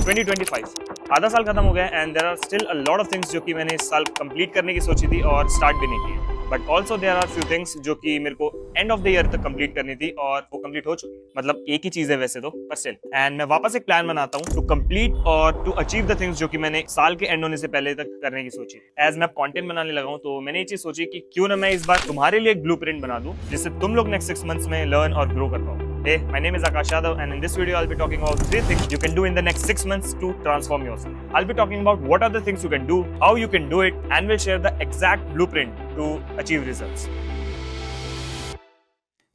2025 आधा साल खत्म हो गया and there are still a lot of things जो कि मैंने इस साल कंप्लीट करने की सोची थी और स्टार्ट भी नहीं की, but also there are few things जो कि मेरे को एंड ऑफ द ईयर तक कंप्लीट करनी थी और वो कंप्लीट हो चुकी है। मतलब एक ही चीज है वैसे तो, पर स्टिल एंड मैं वापस एक प्लान बनाता हूँ टू कंप्लीट और टू अचीव द थिंग्स जो कि मैंने साल के एंड होने से पहले तक करने की सोची। एज मैं कंटेंट बनाने लगा हूँ तो मैंने ये चीज सोची कि क्यों ना मैं इस बार तुम्हारे लिए एक ब्लूप्रिंट बना दूं जिससे तुम लोग नेक्स्ट 6 मंथ्स में लर्न और ग्रो कर पाओ। Hey, my name is Akash Yadav and in this video I'll be talking about 3 things you can do in the next 6 months to transform yourself. I'll be talking about what are the things you can do, how you can do it, and we'll share the exact blueprint to achieve results.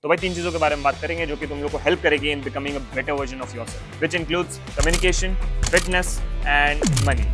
तो भाई 3 चीजों के बारे में बात करेंगे जो कि तुम लोग को हेल्प करेगी in becoming a better version of yourself, which includes communication, fitness and money.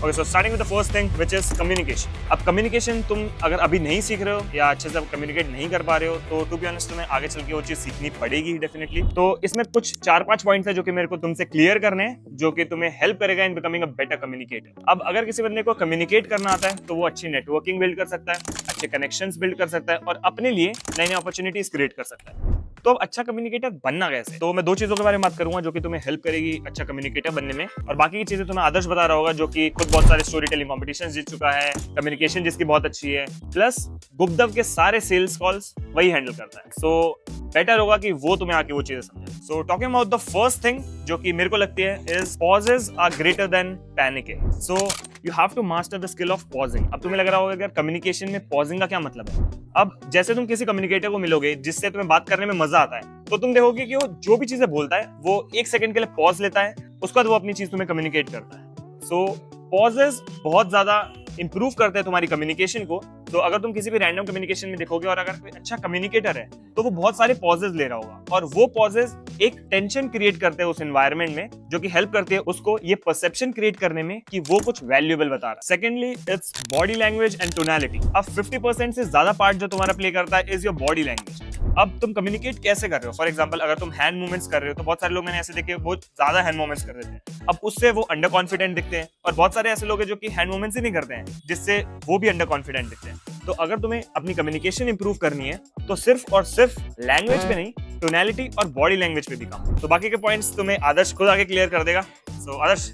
Okay, so starting with the first thing which is communication. अब कम्युनिकेशन तुम अगर अभी नहीं सीख रहे हो या अच्छे से कम्युनिकेट नहीं कर पा रहे हो तो टू बी ऑनेस्ट तुम्हें आगे चल के वो चीज सीखनी पड़ेगी डेफिनेटली। तो इसमें कुछ 4-5 पॉइंट्स है जो कि मेरे को तुमसे क्लियर करने हैं जो कि तुम्हें हेल्प करेगा in becoming a better communicator. अब अगर किसी बंदे को कम्युनिकेट करना आता है तो वो अच्छी नेटवर्किंग बिल्ड कर सकता है, अच्छे कनेक्शंस बिल्ड कर सकता है और अपने लिए नई नई अपॉर्चुनिटीज क्रिएट कर सकता है। तो अब अच्छा कम्युनिकेटर बनना कैसे? तो मैं 2 चीजों के बारे में बात करूंगा जो कि तुम्हें हेल्प करेगी अच्छा कम्युनिकेटर बनने में, और बाकी की चीजें तुम्हें आदर्श बता रहा होगा जो कि खुद बहुत सारे स्टोरी टेलिंग कॉम्पिटिशंस जीत चुका है, कम्युनिकेशन जिसकी बहुत अच्छी है, प्लस गुप्तव के सारे सेल्स कॉल्स वही हैंडल करता है। सो बेटर होगा कि वो तुम्हें आके वो चीजें समझे। So talking about the first thing जो कि मेरे को लगती है is pauses are greater than panicking. So you have to master the skill of pausing. अब तुम्हें लग रहा होगा कि कम्युनिकेशन में पॉजिंग का क्या मतलब है। अब जैसे तुम किसी कम्युनिकेटर को मिलोगे जिससे तुम्हें बात करने में मजा आता है तो तुम देखोगे कि वो जो भी चीजें बोलता है वो 1 सेकंड के लिए पॉज लेता है, उसके बाद वो अपनी चीज तुम्हें कम्युनिकेट करता है। सो पॉजेस बहुत ज्यादा इंप्रूव करते हैं तुम्हारी कम्युनिकेशन को। तो अगर तुम किसी भी रैंडम कम्युनिकेशन में देखोगे और अगर कोई अच्छा कम्युनिकेटर है तो वो बहुत सारे पॉजेस ले रहा होगा और वो पॉजेस एक टेंशन क्रिएट करते हैं उस एनवायरनमेंट में जो कि हेल्प करती है उसको ये परसेप्शन क्रिएट करने में कि वो कुछ वैल्यूएबल बता रहा है। Secondly its body language and tonality. अब 50% से ज्यादा पार्ट जो तुम्हारा प्ले करता है इज योर बॉडी लैंग्वेज। अब तुम कम्युनिकेट कैसे कर रहे हो? फॉर एग्जांपल अगर तुम हैंड मूवमेंट्स कर रहे हो तो बहुत सारे लोग मैंने ऐसे देखे बहुत ज्यादा हैंड मूवमेंट्स कर देते हैं, अब उससे वो अंडर कॉन्फिडेंट दिखते हैं, और बहुत सारे ऐसे लोग हैं जो कि हैंड मूवमेंट्स ही नहीं करते हैं जिससे वो भी अंडर कॉन्फिडेंट दिखते हैं। तो अगर तुम्हें अपनी कम्युनिकेशन इंप्रूव करनी है तो सिर्फ और सिर्फ लैंग्वेज पे नहीं, टोनैलिटी और बॉडी लैंग्वेज पे भी काम। तो बाकी के पॉइंट्स तुम्हें आदर्श खुद आगे क्लियर कर देगा। सो आदर्श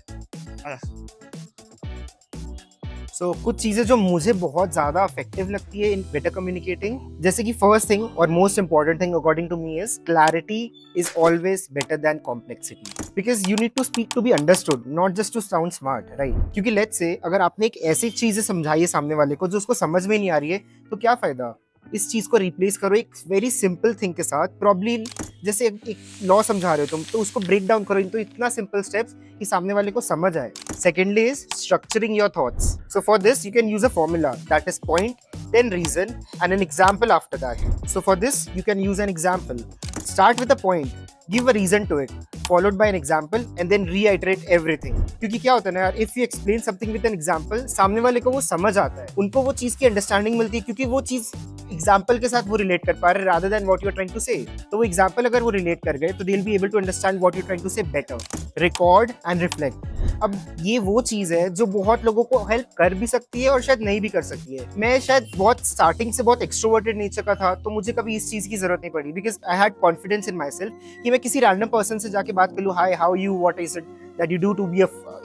कुछ चीजें जो मुझे बहुत ज्यादा इफेक्टिव लगती है इन बेटर कम्युनिकेटिंग, जैसे कि फर्स्ट थिंग और most important thing according to me is clarity is always better than complexity, because you need to speak to be understood not just to sound smart, right? क्योंकि let's say अगर आपने एक ऐसी चीज समझाई है सामने वाले को जो उसको समझ में नहीं आ रही है तो क्या फायदा? इस चीज को रिप्लेस करो एक वेरी सिंपल थिंग के साथ। प्रॉब्ली जैसे एक लॉ समझा रहे हो तुम तो उसको ब्रेक डाउन करो इनटू इतना सिंपल स्टेप्स कि सामने वाले को समझ आए। Secondly is structuring your thoughts. So for this you can use a formula that is point, then reason and an example after that. So for this you can use an example. Start with a point, give a reason to it, followed by an example and then reiterate everything. क्योंकि क्या होता है ना यार, if you explain something with an example, सामने वाले को वो समझ आता है, उनको वो चीज की अंडरस्टैंडिंग मिलती है क्योंकि वो चीज एग्जाम्पल के साथ वो रिलेट कर पा रहे हैं rather than what you are trying to say. तो वो एग्जाम्पल अगर वो रिलेट कर गए तो they'll be able to understand what you're trying to say better. Record and reflect. अब ये वो चीज है जो बहुत लोगों को हेल्प कर भी सकती है और शायद नहीं भी कर सकती है। मैं शायद बहुत स्टार्टिंग से बहुत एक्सट्रोवर्टेड नेचर का था तो मुझे कभी इस चीज की जरूरत नहीं पड़ी, because I had confidence in my self कि मैं किसी रैंडम पर्सन से जाके बात कर लूँ, hi how you, what is it that you do to be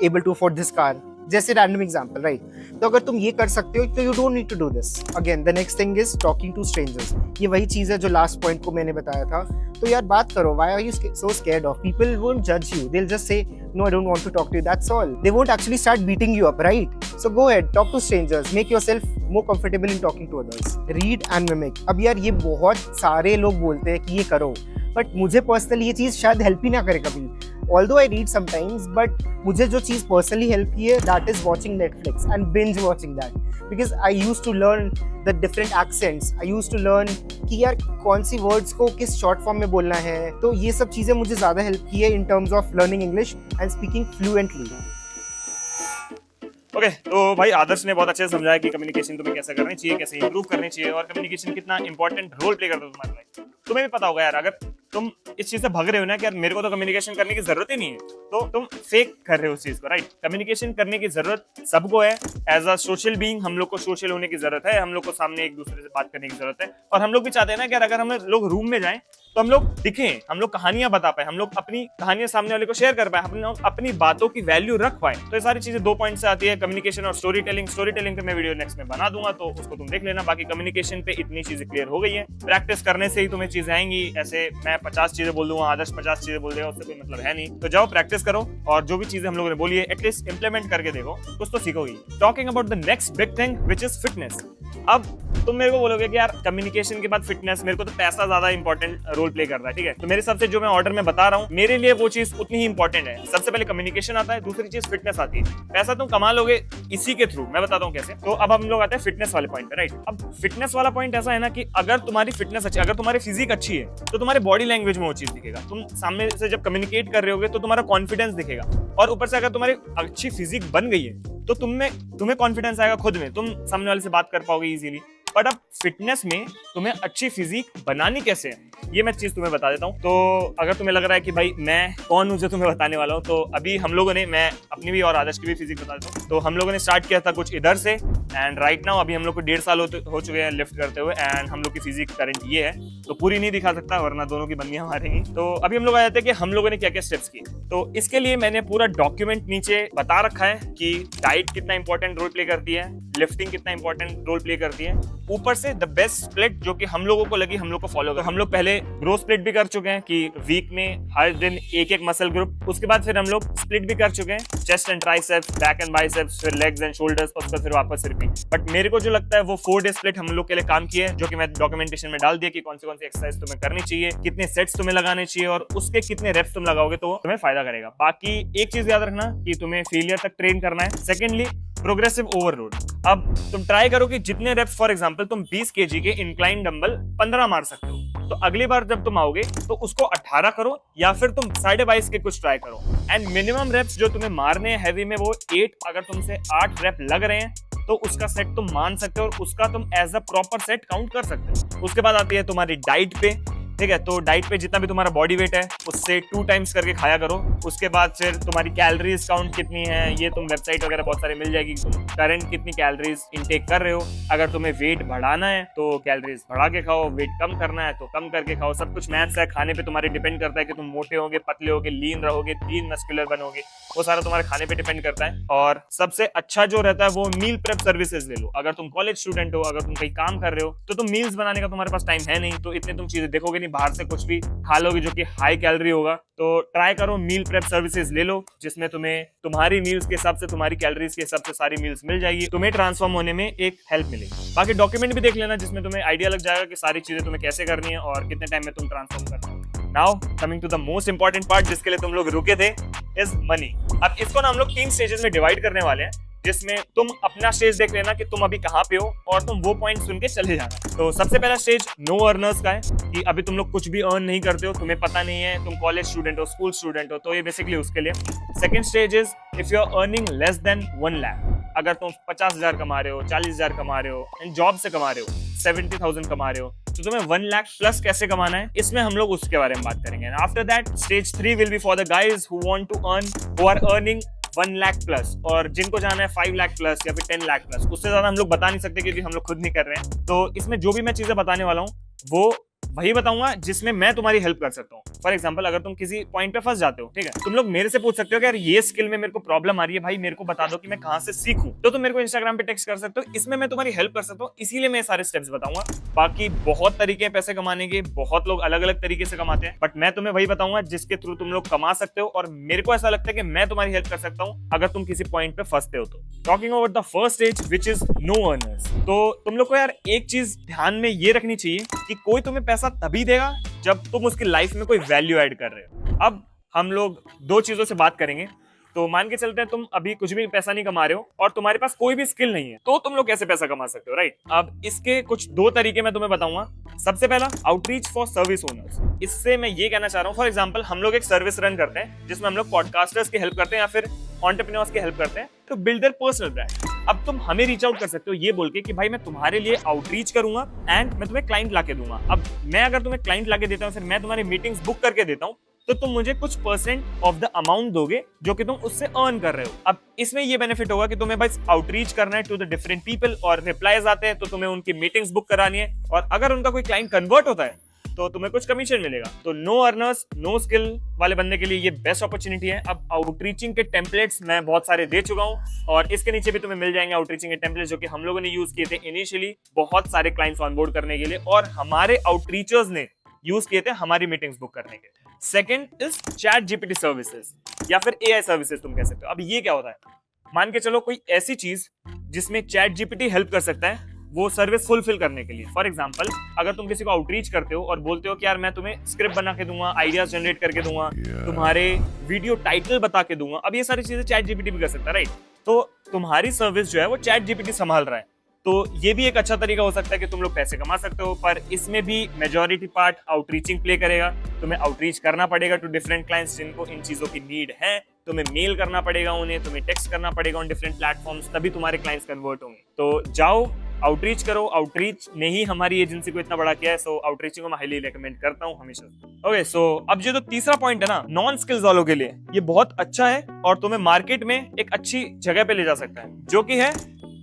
able to afford this car, जैसे रैंडम एग्जांपल, राइट? तो अगर तुम ये कर सकते हो तो you don't need to do this. Again the next thing is talking to strangers. ये वही चीज है जो लास्ट पॉइंट को मैंने बताया था। तो यार बात करो, why are you so scared of? People won't जज you, they will just say no I don't want to talk to you, that's all. They won't actually start beating you up, right? So go ahead, talk to strangers, make yourself more comfortable in talking to others. Read and mimic. अब यार ये बहुत सारे लोग बोलते हैं कि ये करो, बट मुझे पर्सनली ये चीज शायद हेल्प ही ना करे कभी। Although I read sometimes, but मुझे जो चीज़ personally help की है that is watching Netflix and binge watching that, because I used to learn the different accents. I used to learn कि यार कौन सी words को किस short form में बोलना है। तो ये सब चीज़ें मुझे ज़्यादा help की है in terms of learning English and speaking fluently. Okay, तो भाई आदर्श ने बहुत अच्छे से समझाया कि कम्युनिकेशन तुम्हें कैसे करनी चाहिए, कैसे इंप्रूव करनी चाहिए और कम्युनिकेशन कितना इंपॉर्टेंट रोल प्ले करता है तुम्हारी लाइफ। तुम्हें भी पता होगा यार, अगर तुम इस चीज से भाग रहे हो ना कि यार मेरे को तो कम्युनिकेशन करने की जरूरत ही नहीं है, तो तुम फेक कर रहे हो उस चीज को, राइट? कम्युनिकेशन करने की जरूरत सबको है। एज अ सोशल बीइंग हम लोग को सोशल होने की जरूरत है, हम लोग को सामने एक दूसरे से बात करने की जरूरत है, और हम लोग भी चाहते हैं ना कि अगर हम लोग रूम में जाएं तो हम लोग दिखें, हम लोग कहानियां बता पाए, हम लोग अपनी कहानियां सामने वाले को शेयर कर पाए, हम लोग अपनी बातों की वैल्यू रख पाए। तो ये सारी चीजें 2 पॉइंट से आती है, कम्युनिकेशन और स्टोरी टेलिंग। स्टोरी टेलिंग पे मैं वीडियो नेक्स्ट में बना दूंगा, तो उसको तुम देख लेना। बाकी कम्युनिकेशन पे इतनी चीजें क्लियर हो गई है, प्रैक्टिस करने से ही तुम्हें चीजें आएंगी। ऐसे मैं 50 चीजें बोल दूंगा, आदर्श 50 चीजें बोल देगा, उससे कोई मतलब है नहीं। तो जाओ प्रैक्टिस करो, और जो भी चीजें हम लोगों ने बोली है एटलीस्ट इंप्लीमेंट करके देखो, कुछ तो सीखोगी। Talking about the next big thing which is fitness. अब तुम मेरे को बोलोगे कि यार कम्युनिकेशन के बाद फिटनेस, मेरे को तो पैसा ज्यादा इंपॉर्टेंट रोल प्ले कर रहा है, ठीक है। तो मेरे हिसाब से जो मैं ऑर्डर में बता रहा हूँ, मेरे लिए वो चीज उतनी ही इंपॉर्टेंट है। सबसे पहले कम्युनिकेशन आता है, दूसरी चीज फिटनेस आती है। पैसा तुम कमा लोगे इसी के थ्रू, मैं बताता हूँ कैसे। तो अब हम लोग आते हैं फिटनेस वाले पॉइंट पे, राइट। अब फिटनेस वाला पॉइंट ऐसा है ना कि अगर तुम्हारी फिटनेस अच्छी, अगर तुम्हारी फिजिक अच्छी है, तो तुम्हारे बॉडी लैंग्वेज में वो चीज दिखेगा। तुम सामने से जब कम्युनिकेट कर रहे होगे तो तुम्हारा कॉन्फिडेंस दिखेगा, और ऊपर से अगर तुम्हारी अच्छी फिजिक बन गई है तो तुम्हें कॉन्फिडेंस आएगा खुद में, तुम सामने वाले से बात कर पाओगे इजीली। बट अब फिटनेस में तुम्हें अच्छी फिजिक बनानी कैसे है, ये मैं चीज तुम्हें बता देता हूँ। तो अगर तुम्हें लग रहा है कि भाई मैं कौन हूँ जो तुम्हें बताने वाला हूँ, तो अभी हम लोगों ने, मैं अपनी भी और आदर्श की भी फिजिक बता देता हूँ। तो हम लोगों ने स्टार्ट किया था कुछ इधर से, एंड राइट नाउ अभी हम लोग को 1.5 साल हो चुके हैं लिफ्ट करते हुए, एंड हम लोग की फिजिक करंट ये है। तो पूरी नहीं दिखा सकता वरना दोनों की बंदियां मारेंगी। तो अभी हम लोग आ जाते हैं कि हम लोगों ने क्या क्या स्टेप्स किए। तो इसके लिए मैंने पूरा डॉक्यूमेंट नीचे बता रखा है कि डाइट कितना इंपॉर्टेंट रोल प्ले करती है, लिफ्टिंग कितना इंपॉर्टेंट रोल प्ले करती है, ऊपर से द बेस्ट स्प्लिट जो कि हम लोगों को लगी, हम लोग को फॉलो कर। हम लोग पहले ग्रोथ स्प्लिट भी कर चुके हैं कि वीक में हर दिन एक मसल ग्रुप। उसके बाद फिर हम लोग स्प्लिट भी कर चुके हैं, chest and triceps, back and biceps, फिर लेग्स एंड शोल्डर्स, और फिर वापस रिपीट। बट मेरे को जो लगता है वो 4 डे स्प्लिट हम लोग के लिए काम किया है, जो कि मैं डॉक्यूमेंटेशन में डाल दिया कि कौन सी एक्सरसाइज तुम्हें करनी चाहिए, कितने सेट्स तुम्हें लगाने चाहिए, और उसके कितने रेप्स तुम लगाओगे तो तुम्हें फायदा करेगा। बाकी एक चीज याद रखना कि तुम्हें फेलियर तक ट्रेन करना है। Secondly, progressive overload. अब तुम ट्राई करो कि जितने रेप्स, फॉर एग्जांपल तुम 20 केजी के इंक्लाइन डंबल 15 मार सकते हो, तो अगली बार जब तुम आओगे तो उसको 18 करो, या फिर तुम 22.5 के कुछ ट्राई करो। एंड मिनिमम रेप्स जो तुम्हें मारने हैं हैवी में वो 8, अगर तुमसे 8 रेप लग रहे हैं तो उसका सेट तुम मान सकते हो, और उसका तुम as a proper set count कर सकते हो। उसके बाद आती है तुम्हारी डाइट पे, ठीक है। तो डाइट पे जितना भी तुम्हारा बॉडी वेट है उससे 2 टाइम्स करके खाया करो। उसके बाद फिर तुम्हारी कैलोरीज काउंट कितनी है, ये तुम वेबसाइट वगैरह बहुत सारे मिल जाएगी, तुम करंट कितनी कैलोरीज इनटेक कर रहे हो। अगर तुम्हें वेट बढ़ाना है तो कैलोरीज बढ़ा के खाओ, वेट कम करना है तो कम करके खाओ। सब कुछ मैथ्स है, खाने पे तुम्हारे डिपेंड करता है कि तुम मोटे होगे, पतले होगे, लीन रहोगे, लीन मस्कुलर बनोगे, वो सारा तुम्हारे खाने पे डिपेंड करता है। और सबसे अच्छा जो रहता है वो मील प्रेप सर्विसेज ले लो। अगर तुम कॉलेज स्टूडेंट हो, अगर तुम कहीं काम कर रहे हो, तो तुम मील्स बनाने का तुम्हारे पास टाइम है नहीं, तो इतने तुम चीजें देखोगे नहीं, बाहर से कुछ भी खा लोगे जो कि हाई कैलोरी होगा। तो ट्राई करो मील प्रेप सर्विसेज ले लो, जिसमें तुम्हें तुम्हारी मील्स के हिसाब से, तुम्हारी कैलोरीज के हिसाब से सारी मील्स मिल जाएगी, तुम्हें ट्रांसफॉर्म होने में एक हेल्प मिलेगी। बाकी डॉक्यूमेंट भी देख लेना, जिसमें तुम्हें आइडिया लग जाएगा कि सारी चीजें तुम्हें कैसे करनी है और कितने टाइम में तुम ट्रांसफॉर्म करना है। Now coming to the most important part जिसके लिए तुम लोग रुके थे, इज मनी। अब इसको ना हम लोग 3 स्टेजेस में डिवाइड करने वाले हैं, जिसमें तुम अपना स्टेज देख लेना कि तुम अभी कहाँ पे हो, और तुम वो पॉइंट सुन के चले जाना। तो सबसे पहला स्टेज नो अर्नर्स का है, कि अभी तुम लोग कुछ भी अर्न नहीं करते हो, तुम्हें पता नहीं है, तुम कॉलेज स्टूडेंट हो, स्कूल स्टूडेंट हो, तो ये बेसिकली उसके लिए। Second stage is if you are earning less than 1 lakh. अगर तुम 50,000 कमा रहे हो, 40,000 कमा रहे हो, एंड जॉब से कमा रहे हो, 70,000 कमा रहे हो, तो तुम्हें 1 लाख प्लस कैसे कमाना है, इसमें हम लोग उसके बारे में बात करेंगे। After that stage 3 will be for the guys who want to earn, who are earning 1 lakh plus, और जिनको जाना है 5 लाख प्लस या फिर 10 लाख प्लस। उससे ज्यादा हम लोग बता नहीं सकते क्योंकि हम लोग खुद नहीं कर रहे हैं। तो इसमें जो भी मैं चीजें बताने वाला हूँ वो वही बताऊंगा जिसमें मैं तुम्हारी हेल्प कर सकता हूँ। फॉर एग्जांपल, अगर तुम किसी पॉइंट पे फंस जाते हो, ठीक है, तुम लोग मेरे से पूछ सकते हो कि यार ये स्किल में मेरे को प्रॉब्लम आ रही है, भाई मेरे को बता दो कि मैं कहाँ से सीखूं। तो तुम मेरे को इंस्टाग्राम पे टेक्स्ट कर सकते हो, इसमें मैं तुम्हारी हेल्प कर सकता हूँ, इसीलिए मैं सारे स्टेप्स बताऊंगा। बाकी बहुत तरीके हैं पैसे कमाने के, बहुत लोग अलग अलग तरीके से कमाते हैं, बट मैं तुम्हें वही बताऊंगा जिसके थ्रू तुम लोग कमा सकते हो, और मेरे को ऐसा लगता है कि मैं तुम्हारी हेल्प कर सकता हूँ अगर तुम किसी पॉइंट पे फंसते हो। तो talking about the first stage which is no earners, तो तुम लोग को यार एक चीज ध्यान में ये रखनी चाहिए कि कोई तुम्हें पैसा तभी देगा जब तुम उसकी लाइफ में कोई वैल्यू ऐड कर रहे हो। अब हम लोग 2 चीजों से बात करेंगे। तो मान के चलते हैं तुम अभी कुछ भी पैसा नहीं कमा रहे हो और तुम्हारे पास कोई भी स्किल नहीं है, तो तुम लोग कैसे पैसा कमा सकते हो, राइट। अब इसके कुछ 2 तरीके मैं तुम्हें बताऊंगा। सबसे पहला, आउटरीच फॉर सर्विस ओनर्स। इससे मैं ये कहना चाह रहा हूँ, फॉर एग्जांपल हम लोग एक सर्विस रन करते हैं जिसमें हम लोग पॉडकास्टर्स की हेल्प करते हैं या फिर एंटरप्रेन्योर्स की हेल्प करते हैं to build their personal brand. अब तुम हमें रीच आउट कर सकते हो ये बोल के कि भाई मैं तुम्हारे लिए आउटरीच करूंगा एंड मैं तुम्हें क्लाइंट लाके दूंगा। अब मैं अगर तुम्हें क्लाइंट लाके देता हूँ, फिर मैं तुम्हारी मीटिंग्स बुक करके देता हूँ, तो तुम मुझे कुछ % ऑफ द अमाउंट दोगे जो कि तुम उससे अर्न कर रहे हो। अब इसमें ये बेनिफिट होगा कि तुम्हें बस आउटरीच करना है टू द डिफरेंट पीपल, और रिप्लाईज आते हैं तो तुम्हें उनकी मीटिंग्स बुक करानी है, और अगर उनका कोई क्लाइंट कन्वर्ट होता है तो तुम्हें कुछ कमीशन मिलेगा। तो नो अर्नर्स नो स्किल वाले बंदे के लिए ये बेस्ट अपॉर्चुनिटी है। अब आउटरीचिंग के टेम्पलेट्स मैं बहुत सारे दे चुका हूँ और इसके नीचे भी तुम्हें मिल जाएंगे आउटरीचिंग के टेम्पलेट्स जो कि हम लोगों ने यूज किए थे इनिशियली बहुत सारे क्लाइंट्स ऑनबोर्ड करने के लिए और हमारे आउटरीचर्स ने यूज किए थे हमारी मीटिंग्स बुक करने के लिए। Second is chat GPT services या फिर एआई सर्विसेज तुम कह सकते हो। अब ये क्या होता है, मान के चलो कोई ऐसी चीज जिसमें चैट जीपीटी हेल्प कर सकता है वो सर्विस फुलफिल करने के लिए। फॉर एग्जांपल, अगर तुम किसी को आउटरीच करते हो और बोलते हो कि यार मैं तुम्हें स्क्रिप्ट बना के दूंगा, आइडियाज जनरेट करके दूंगा, तुम्हारे वीडियो टाइटल बता के दूंगा, अब ये सारी चीजें चैट जीपीटी भी कर सकता है, राइट? तो तुम्हारी सर्विस जो है वो चैट जीपीटी संभाल रहा है। तो ये भी एक अच्छा तरीका हो सकता है कि तुम लोग पैसे कमा सकते हो, पर इसमें भी मेजॉरिटी पार्ट आउटरीचिंग प्ले करेगा। तुम्हें आउटरीच करना पड़ेगा टू डिफरेंट क्लाइंट्स जिनको इन चीजों की नीड है, तुम्हें मेल करना पड़ेगा उन्हें, तुम्हें टेक्स्ट करना पड़ेगा ऑन डिफरेंट प्लेटफॉर्म्स, तभी तुम्हारे क्लाइंट्स कन्वर्ट होंगे। तो जाओ आउटरीच करो, आउटरीच ने ही हमारी एजेंसी को इतना बड़ा किया है, सो आउटरीचिंग को मैं हाईली रेकमेंड करता हूँ हमेशा। ओके, सो अब जो तीसरा पॉइंट है ना नॉन स्किल्स वालों के लिए, ये बहुत अच्छा है और तुम्हें मार्केट में एक अच्छी जगह पे ले जा सकता है, जो कि है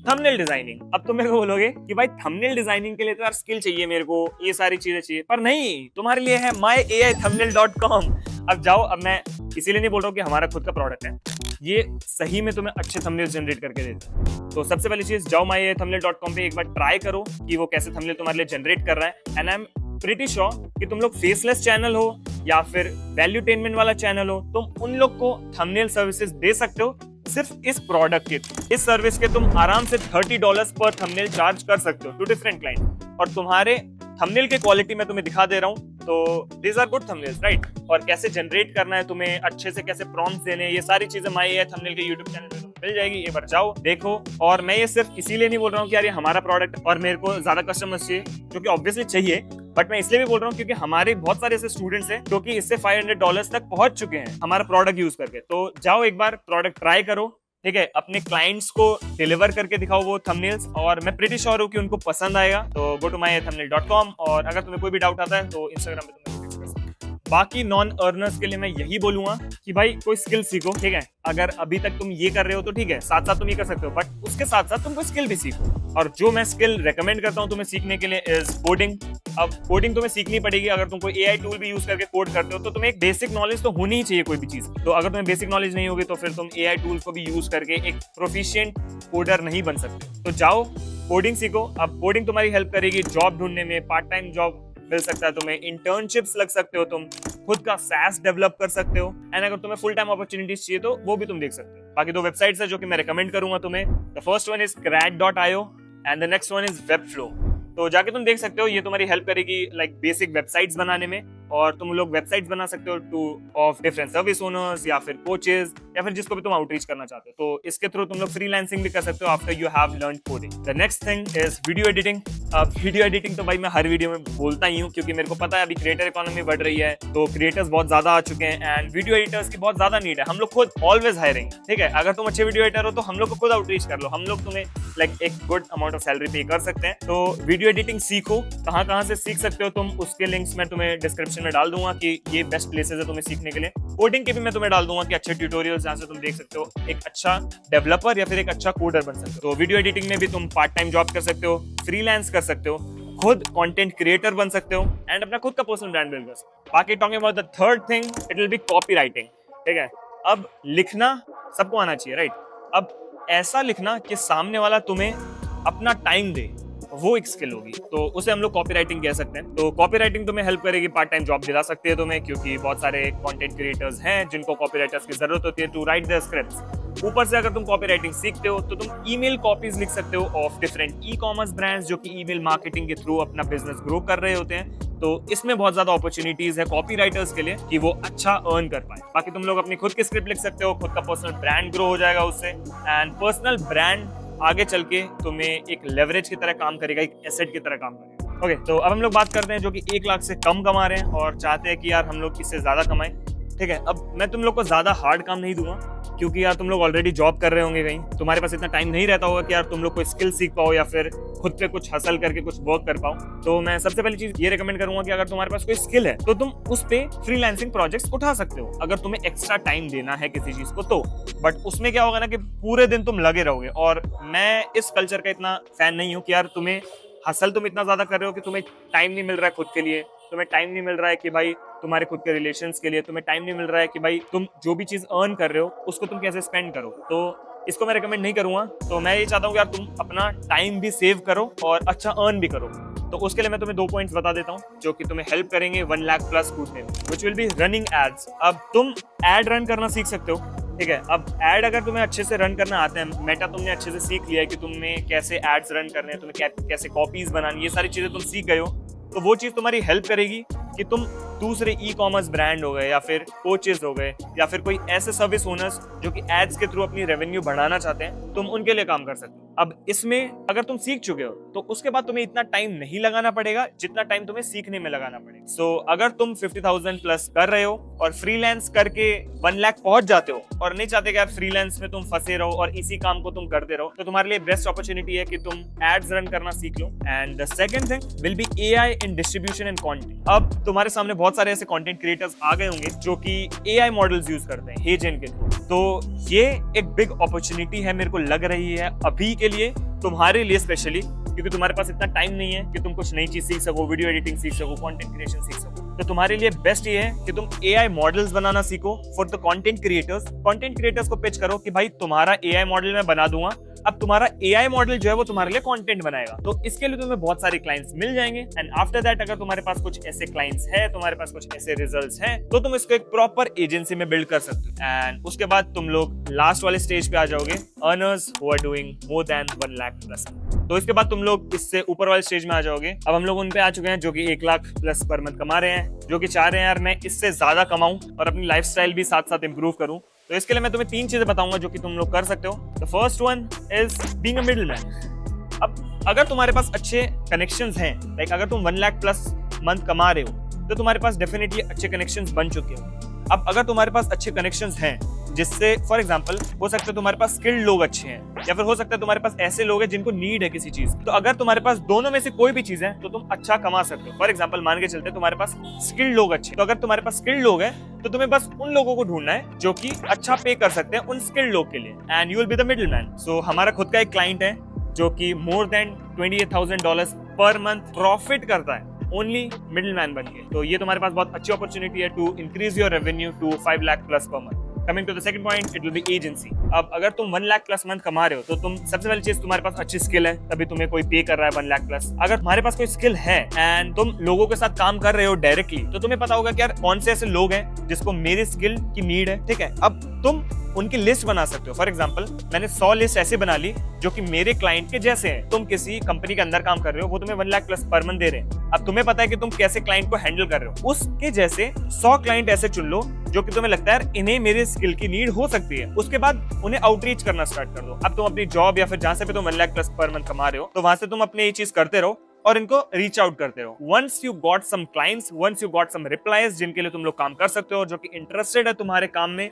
थंबनेल डिजाइनिंग। अब तुम मेरे को बोलोगे कि भाई थंबनेल डिजाइनिंग के लिए तो यार स्किल चाहिए, मेरे को ये सारी चीजें चाहिए, पर नहीं, तुम्हारे लिए है myaithumbnail.com। अब जाओ, अब मैं इसीलिए नहीं बोल रहा हूँ कि हमारा खुद का प्रोडक्ट है, ये सही में तुम्हें अच्छे थंबनेल जनरेट करके देता है। तो सबसे पहली चीज, जाओ myaithumbnail.com पे एक बार ट्राई करो कि वो कैसे थंबनेल तुम्हारे लिए जनरेट कर रहा है। And I am pretty sure कि तुम लोग फेसलेस चैनल हो या फिर वैल्यूटेनमेंट वाला चैनल हो, तुम उन लोग को थंबनेल सर्विसेज दे सकते हो सिर्फ इस प्रोडक्ट के, इस सर्विस के तुम आराम से $30 पर थंबनेल चार्ज कर सकते हो टू डिफरेंट क्लाइंट। और तुम्हारे थंबनेल के क्वालिटी मैं तुम्हें दिखा दे रहा हूँ, तो these are good thumbnails, right? और कैसे जनरेट करना है तुम्हें, अच्छे से कैसे प्रॉम्प्ट्स देने हैं, ये सारी चीजें माय थंबनेल के यूट्यूब चैनल पे मिल जाएगी। एक बार जाओ देखो। और मैं ये सिर्फ इसीलिए नहीं बोल रहा हूँ कि यार ये हमारा प्रोडक्ट और मेरे को ज्यादा कस्टमर्स चाहिए, जो कि ऑब्वियसली चाहिए, बट मैं इसलिए भी बोल रहा हूँ क्योंकि हमारे बहुत सारे ऐसे स्टूडेंट्स हैं जो कि इससे $500 तक पहुंच चुके हैं हमारा प्रोडक्ट यूज करके। तो जाओ एक बार प्रोडक्ट ट्राई करो, ठीक है? अपने क्लाइंट्स को डिलीवर करके दिखाओ वो थंबनेल्स, और मैं प्रीटी श्योर हूँ कि उनको पसंद आएगा। तो गो टू myaithumbnail.com, और अगर तुम्हें कोई भी डाउट आता है तो इंस्टाग्राम पे तुम्हें मैसेज कर सकते हो। बाकी नॉन अर्नर्स के लिए मैं यही बोलूंगा कि भाई कोई स्किल सीखो, ठीक है? अगर अभी तक तुम ये कर रहे हो तो ठीक है, साथ साथ तुम ये कर सकते हो, बट उसके साथ साथ तुम कोई स्किल भी सीखो। और जो मैं स्किल रेकमेंड करता हूँ तुम्हें सीखने के लिए इज कोडिंग। अब कोडिंग तुम्हें सीखनी पड़ेगी। अगर तुम कोई एआई टूल भी यूज करके कोड करते हो तो तुम्हें एक बेसिक नॉलेज तो होनी ही चाहिए कोई भी चीज। तो अगर तुम्हें बेसिक नॉलेज नहीं होगी तो फिर तुम एआई टूल्स को भी यूज करके एक प्रोफिशिएंट कोडर नहीं बन सकते। तो जाओ कोडिंग सीखो। अब कोडिंग तुम्हारी हेल्प करेगी जॉब ढूंढने में, पार्ट टाइम जॉब मिल सकता है तुम्हें, इंटर्नशिप्स लग सकते हो, तुम खुद का SaaS डेवलप कर सकते हो, एंड अगर तुम्हें फुल टाइम अपॉर्चुनिटीज चाहिए तो वो भी तुम देख सकते हो। बाकी 2 वेबसाइट्स है जो कि मैं रेकमेंड करूंगा तुम्हें। The first one is crack.io and the next one is Webflow। तो जाके तुम देख सकते हो, ये तुम्हारी हेल्प करेगी लाइक बेसिक वेबसाइट्स बनाने में, और तुम लोग वेबसाइट्स बना सकते हो two of different service owners या फिर कोचेस या फिर जिसको भी तुम आउटरीच करना चाहते हो। तो इसके थ्रू तुम लोग फ्रीलांसिंग भी कर सकते हो after you have learn coding. The next thing is video editing. अब वीडियो एडिटिंग तो भाई मैं हर वीडियो में बोलता ही हूँ, क्योंकि मेरे को पता है अभी क्रिएटर इकोनॉमी बढ़ रही है, तो क्रिएटर्स बहुत ज्यादा आ चुके हैं एंड वीडियो एडिटर्स की बहुत ज्यादा नीड है। हम लोग खुद ऑलवेज हायरिंग, ठीक है? अगर तुम अच्छे वीडियो एडिटर हो तो हम लोग को खुद आउटरीच कर लो, हम लोग तुम्हें लाइक एक गुड अमाउंट ऑफ सैलरी पे कर सकते हैं। तो वीडियो एडिटिंग सीखो। कहाँ से सीख सकते हो तुम, उसके लिंक्स मैं तुम्हें डिस्क्रिप्शन में डाल दूंगा कि ये बेस्ट प्लेसेस है तुम्हें सीखने के लिए। कोडिंग के भी मैं तुम्हें डाल दूंगा कि अच्छे ट्यूटोरियल्स जहाँ से तुम देख सकते हो एक अच्छा डेवलपर या फिर एक अच्छा कोडर बन सकते हो। तो वीडियो एडिटिंग में भी तुम पार्ट टाइम जॉब कर सकते हो, फ्रीलांस कर सकते हो, खुद कंटेंट क्रिएटर बन सकते हो एंड अपना खुद का पर्सनल ब्रांड बिल्ड कर सकते हो। बाकी talking about the third thing, it will be copywriting, ठीक है? अब लिखना सबको आना चाहिए, राइट? अब ऐसा लिखना कि सामने वाला तुम्हें अपना टाइम दे, वो एक स्किल होगी, तो उसे हम लोग कॉपीराइटिंग कह सकते हैं। तो कॉपीराइटिंग तुम्हें हेल्प करेगी, पार्ट टाइम जॉब दिला सकती है तुम्हें, क्योंकि बहुत सारे कंटेंट क्रिएटर्स हैं जिनको कॉपीराइटर्स की जरूरत होती है टू राइट द स्क्रिप्ट्स। ऊपर से अगर तुम कॉपीराइटिंग सीखते हो तो तुम ईमेल कॉपीज लिख सकते हो ऑफ डिफरेंट ई-कॉमर्स ब्रांड्स जो कि ईमेल मार्केटिंग के थ्रू अपना बिजनेस ग्रो कर रहे होते हैं। तो इसमें बहुत ज्यादा अपॉर्चुनिटीज है कॉपीराइटर्स के लिए कि वो अच्छा अर्न कर पाए। बाकी तुम लोग अपनी खुद की स्क्रिप्ट लिख सकते हो, खुद का पर्सनल ब्रांड ग्रो हो जाएगा उससे, एंड पर्सनल ब्रांड आगे चल के तुम्हें एक लेवरेज की तरह काम करेगा, एक एसेट की तरह काम करेगा। ओके, तो अब हम लोग बात करते हैं जो कि 1 लाख से कम कमा रहे हैं और चाहते हैं कि यार हम लोग इससे ज्यादा कमाएं, ठीक है? अब मैं तुम लोग को ज्यादा हार्ड काम नहीं दूंगा, क्योंकि यार तुम लोग ऑलरेडी जॉब कर रहे होंगे कहीं, तुम्हारे पास इतना टाइम नहीं रहता होगा कि यार तुम लोग कोई स्किल सीख पाओ या फिर खुद पे कुछ हासिल करके कुछ वर्क कर पाओ। तो मैं सबसे पहली चीज ये रेकमेंड करूंगा कि अगर तुम्हारे पास कोई स्किल है तो तुम उस पे फ्रीलांसिंग प्रोजेक्ट्स उठा सकते हो, अगर तुम्हें एक्स्ट्रा टाइम देना है किसी चीज को तो। बट उसमें क्या होगा ना कि पूरे दिन तुम लगे रहोगे, और मैं इस कल्चर का इतना फैन नहीं हूँ कि यार तुम्हें हसल तुम इतना ज्यादा कर रहे हो कि तुम्हें टाइम नहीं मिल रहा है खुद के लिए, तुम्हें टाइम नहीं मिल रहा है कि भाई तुम्हारे खुद के रिलेशंस के लिए, तुम्हें टाइम नहीं मिल रहा है कि भाई तुम जो भी चीज अर्न कर रहे हो उसको तुम कैसे स्पेंड करो, तो इसको मैं रिकमेंड नहीं करूंगा। तो मैं ये चाहता हूँ यार तुम अपना टाइम भी सेव करो और अच्छा अर्न भी करो। तो उसके लिए मैं तुम्हें 2 पॉइंट्स बता देता हूँ जो कि तुम्हें हेल्प करेंगे 1 लाख प्लस कूदने में, which will be running ads. अब तुम एड रन करना सीख सकते हो, ठीक है। अब एड अगर तुम्हें अच्छे से रन करना आता है, मेटा तुमने अच्छे से सीख लिया है कि तुम्हें कैसे एड्स रन करने हैं, तुम्हें कैसे कॉपीज बनानी, ये सारी चीजें तुम सीख गए हो, तो वो चीज तुम्हारी हेल्प करेगी कि तुम दूसरे ई कॉमर्स ब्रांड हो गए या फिर कोचेस हो गए या फिर कोई ऐसे सर्विस ओनर्स जो कि एड्स के थ्रू अपनी रेवेन्यू बढ़ाना चाहते हैं, तुम उनके लिए काम कर सकते हो। अब इसमें अगर तुम सीख चुके हो तो उसके बाद तुम्हें इतना टाइम नहीं लगाना पड़ेगा जितना टाइम तुम्हें सीखने में लगाना पड़ेगा। सो अगर तुम 50,000 प्लस कर रहे हो और फ्रीलांस करके 1 लाख पहुंच जाते हो और नहीं चाहते कि यार फ्रीलांस में तुम फंसे रहो और इसी काम को तुम करते रहो, तो तुम्हारे लिए बेस्ट अपॉर्चुनिटी है कि तुम एड्स रन करना सीख लो। And the second thing will be AI in distribution and content. अब तुम्हारे सामने बहुत सारे ऐसे कंटेंट क्रिएटर्स आ गए होंगे जो कि एआई मॉडल्स यूज करते हैं हेजन के थ्रू, तो ये एक बिग अपॉर्चुनिटी है मेरे को लग रही है अभी के लिए, तुम्हारे लिए स्पेशली, क्योंकि तुम्हारे पास इतना टाइम नहीं है कि तुम कुछ नई चीज सीख सको, वीडियो एडिटिंग सीख सको, कंटेंट क्रिएशन सीख सको। तो तुम्हारे लिए बेस्ट ये है कि तुम एआई मॉडल्स बनाना सीखो for the content creators. Content creators को पिच करो कि भाई तुम्हारा एआई मॉडल मैं बना दूंगा, अब तुम्हारा एआई मॉडल जो है वो तुम्हारे लिए कंटेंट बनाएगा। तो इसके लिए तुम्हें बहुत सारे क्लाइंट्स मिल जाएंगे एंड आफ्टर दैट अगर तुम्हारे पास कुछ ऐसे क्लाइंट्स है, तुम्हारे पास कुछ ऐसे रिजल्ट्स हैं, तो तुम इसको एक प्रॉपर एजेंसी में बिल्ड कर सकते हो। एंड उसके बाद तुम लोग लास्ट वाले स्टेज पे आ जाओगे, earners who are doing more than 1 lakh plus. तो इसके बाद तुम लोग इससे ऊपर वाले स्टेज में आ जाओगे। अब हम लोग उन पे आ चुके हैं जो कि 1 लाख प्लस पर मंथ कमा रहे हैं, जो कि चाह रहे हैं यार मैं इससे ज्यादा कमाऊं और अपनी लाइफस्टाइल भी साथ साथ इंप्रूव करूं। तो इसके लिए मैं तुम्हें 3 चीजें बताऊंगा जो कि तुम लोग कर सकते हो। The first one is being a middleman. अब अगर तुम्हारे पास अच्छे कनेक्शंस हैं, लाइक अगर तुम 1 लाख प्लस मंथ कमा रहे हो तो तुम्हारे पास डेफिनेटली अच्छे कनेक्शंस बन चुके हो। अब अगर तुम्हारे पास अच्छे कनेक्शंस हैं जिससे फॉर एग्जांपल हो सकता है तुम्हारे पास स्किल्ड लोग अच्छे हैं या फिर हो सकता है तुम्हारे पास ऐसे लोग हैं जिनको नीड है किसी चीज, तो अगर तुम्हारे पास दोनों में से कोई भी चीज है तो तुम अच्छा कमा सकते हो। फॉर एग्जांपल मान के चलते तुम्हारे पास स्किल्ड लोग अच्छे, तो अगर तुम्हारे पास स्किल्ड लोग हैं तो तुम्हें बस उन लोगों को ढूंढना है जो कि अच्छा पे कर सकते हैं उन स्किल्ड लोग के लिए, and you will be the middleman. So हमारा खुद का एक क्लाइंट है जो कि more than $28,000 per month profit करता है ओनली मिडलमैन बन के। तो ये तुम्हारे पास बहुत अच्छी अपॉर्चुनिटी है to increase your revenue to 5 lakh plus per month. Coming to the second point, it will be agency. अब अगर तुम 1 लाख प्लस मंथ कमा रहे हो तो तुम सबसे पहली चीज तुम्हारे पास अच्छी स्किल है, तभी तुम्हें कोई पे कर रहा है 1 लाख प्लस। अगर तुम्हारे पास कोई स्किल है एंड तुम लोगों के साथ काम कर रहे हो डायरेक्टली, तो तुम्हें पता होगा कि यार कौन से ऐसे लोग हैं जिसको मेरी स्किल की नीड है, ठीक है। अब तुम उनकी लिस्ट बना सकते हो। फॉर एग्जांपल मैंने 100 लिस्ट ऐसे बना ली जो कि मेरे क्लाइंट के जैसे हैं। तुम किसी कंपनी के अंदर काम कर रहे हो, वो तुम्हें 1 लाख प्लस पर मंथ दे रहे हैं, अब तुम्हें पता है कि तुम कैसे क्लाइंट को हैंडल कर रहे हो, उसके जैसे 100 क्लाइंट ऐसे चुन लो जो कि तुम्हें लगता है इन्हें मेरे स्किल की नीड हो सकती है। उसके बाद उन्हें आउटरीच करना स्टार्ट कर दो। अब तुम अपनी जॉब या फिर जहां से भी तुम 1 लाख प्लस पर मंथ कमा रहे हो, तो वहां से तुम अपने ये चीज करते रहो और इनको रीच आउट करते रहो। Once you got some clients, once you got some replies जिनके लिए तुम लोग काम कर सकते हो, जो कि इंटरेस्टेड है तुम्हारे काम में,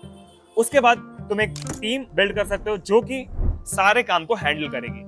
उसके बाद तुम एक टीम बिल्ड कर सकते हो जो कि सारे काम को हैंडल करेगी।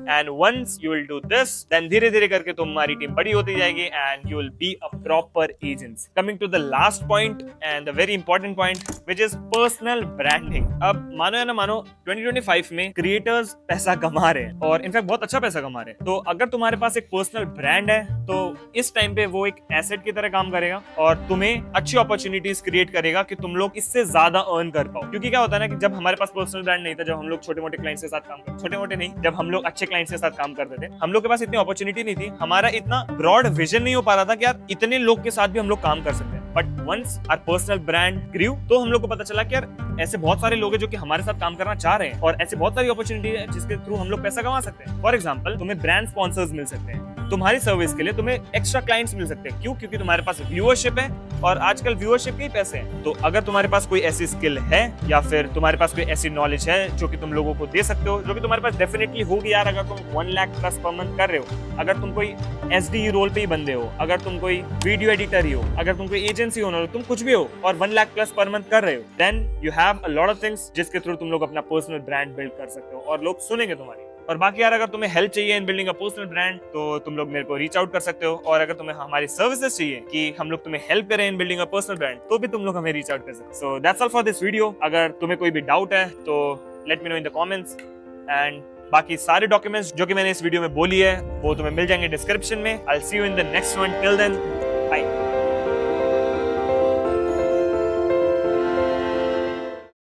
And once you will do this, then धीरे धीरे करके तुम्हारी टीम बड़ी होती जाएगी and you will be a proper agency. Coming to the last point and the very important point which is personal branding. अब मानो या ना मानो 2025 में क्रिएटर्स पैसा कमा रहे हैं और इनफैक्ट बहुत अच्छा पैसा कमा रहे हैं। तो अगर तुम्हारे पास एक पर्सनल ब्रांड है तो इस टाइम पे वो एक एसेट की तरह काम करेगा और तुम्हें अच्छी अपॉर्चुनिटीज क्रिएट करेगा कि तुम लोग इससे ज्यादा अर्न कर पाओ। क्योंकि क्या होता है ना कि जब हमारे पास पर्सनल ब्रांड नहीं था, जब हम लोग छोटे मोटे क्लाइंट्स के साथ काम करते, छोटे मोटे नहीं, जब हम लोग अच्छे क्लाइंट्स के साथ काम करते थे, हम लोग के पास इतनी अपॉर्चुनिटी नहीं थी, हमारा इतना ब्रॉड विजन नहीं हो पा रहा था कि यार इतने लोग के साथ भी हम लोग काम कर सकते हैं। But once our personal brand grew, तो हम लोग को पता चला कि यार ऐसे बहुत सारे लोग हैं जो कि हमारे साथ काम करना चाह रहे हैं और ऐसे बहुत सारी अपॉर्चुनिटी है जिसके थ्रू हम लोग पैसा कमा सकते हैं। फॉर एग्जांपल तुम्हें ब्रांड स्पॉन्सर्स मिल सकते हैं, तुम्हारी सर्विस के लिए तुम्हें एक्स्ट्रा क्लाइंट्स मिल सकते हैं। क्यों? क्योंकि तुम्हारे पास व्यूअरशिप है और आजकल व्यूअरशिप के ही पैसे हैं। तो अगर तुम्हारे पास कोई ऐसी स्किल है या फिर तुम्हारे पास कोई ऐसी नॉलेज है जो कि तुम लोगों को दे सकते हो, जो कि तुम्हारे पास डेफिनेटली होगी यार, अगर तुम 1 लाख प्लस पर मंथ कर रहे हो, अगर तुम कोई एसडी रोल पे ही बंदे हो, अगर तुम कोई वीडियो एडिटर ही हो, अगर तुम कोई एजेंसी ओनर हो, तुम कुछ भी हो और 1 लाख प्लस पर मंथ कर रहे हो, then you have a lot of things जिसके थ्रू तुम लोग अपना पर्सनल ब्रांड बिल्ड कर सकते हो और लोग सुनेंगे तुम्हारी। और बाकी यार अगर तुम्हें हेल्प चाहिए इन बिल्डिंग अ पर्सनल ब्रांड तो तुम लोग मेरे को रीच आउट कर सकते हो, और अगर तुम्हें हमारी सर्विसेज चाहिए कि हम लोग तुम्हें हेल्प करें इन बिल्डिंग अ पर्सनल ब्रांड, तो भी तुम लोग हमें रीच आउट कर सकते हो। So that's all for this video. अगर तुम्हें कोई भी डाउट है तो let me know in the comments, and बाकी सारे डॉक्यूमेंट्स जो कि मैंने इस वीडियो में बोली है वो तुम्हें मिल जाएंगे डिस्क्रिप्शन में। I will see you in the next one. Till then